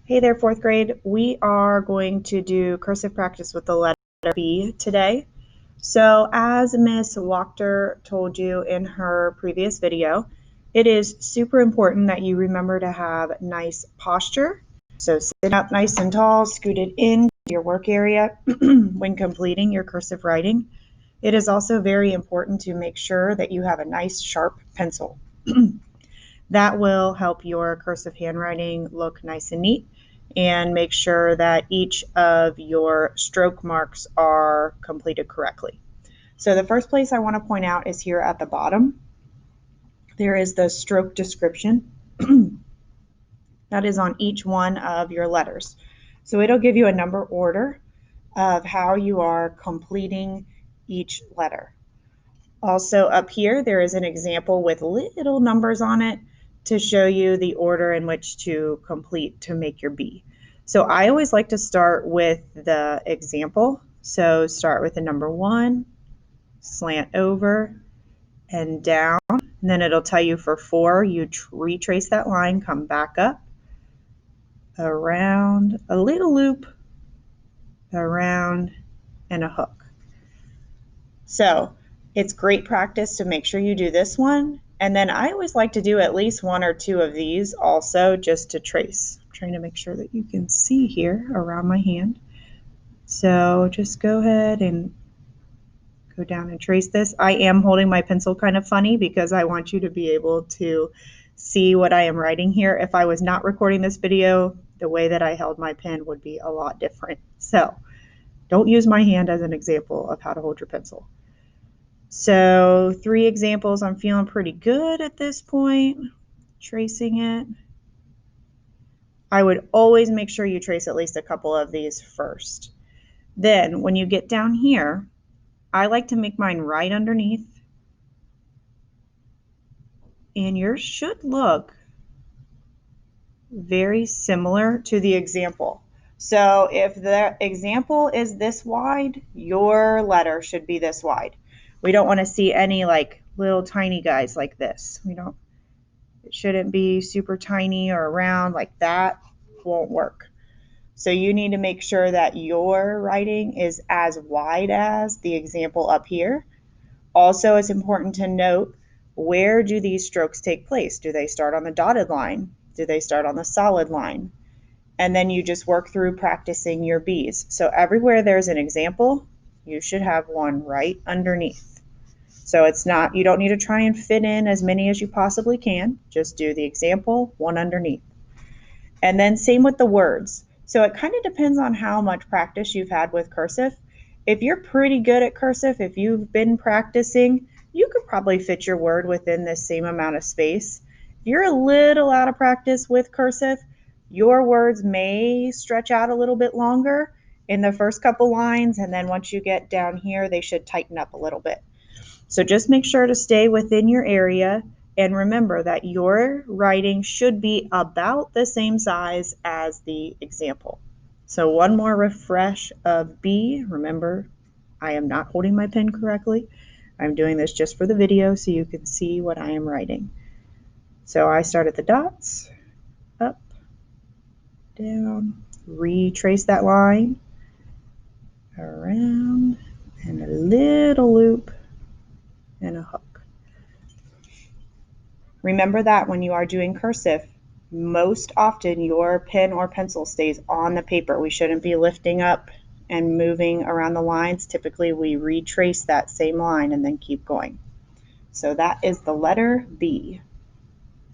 Hey there, fourth grade. We are going to do cursive practice with the letter B today. So as Miss Wachter told you in her previous video, it is super important that you remember to have nice posture. So sit up nice and tall, scooted into your work area when completing your cursive writing. It is also very important to make sure that you have a nice sharp pencil. That will help your cursive handwriting look nice and neat and make sure that each of your stroke marks are completed correctly. So the first place I want to point out is here at the bottom. There is the stroke description. That is on each one of your letters. So it'll give you a number order of how you are completing each letter. Also up here, there is an example with little numbers on it to show you the order in which to complete to make your B. So I always like to start with the example. So start with the number 1, slant over and down, and then it'll tell you for 4, you retrace that line, come back up, around, a little loop, around, and a hook. So it's great practice to make sure you do this one. And then I always like to do at least 1 or 2 of these also just to trace. I'm trying to make sure that you can see here around my hand. So just go ahead and go down and trace this. I am holding my pencil kind of funny because I want you to be able to see what I am writing here. If I was not recording this video, the way that I held my pen would be a lot different. So don't use my hand as an example of how to hold your pencil. So 3 examples, I'm feeling pretty good at this point, tracing it. I would always make sure you trace at least a couple of these first. Then when you get down here, I like to make mine right underneath. And yours should look very similar to the example. So if the example is this wide, your letter should be this wide. We don't want to see any like little tiny guys like this. It shouldn't be super tiny or round like that. Won't work. So you need to make sure that your writing is as wide as the example up here. Also, it's important to note, where do these strokes take place? Do they start on the dotted line? Do they start on the solid line? And then you just work through practicing your B's. So everywhere there's an example, you should have one right underneath. So it's not, you don't need to try and fit in as many as you possibly can. Just do the example, one underneath. And then same with the words. So it kind of depends on how much practice you've had with cursive. If you're pretty good at cursive, if you've been practicing, you could probably fit your word within the same amount of space. If you're a little out of practice with cursive, your words may stretch out a little bit longer in the first couple lines, and then once you get down here, they should tighten up a little bit. So just make sure to stay within your area, and remember that your writing should be about the same size as the example. So one more refresh of B. Remember, I am not holding my pen correctly. I'm doing this just for the video so you can see what I am writing. So I start at the dots, up, down, retrace that line, around, and a little loop, and a hook. Remember that when you are doing cursive, most often your pen or pencil stays on the paper. We shouldn't be lifting up and moving around the lines. Typically, we retrace that same line and then keep going. So that is the letter B.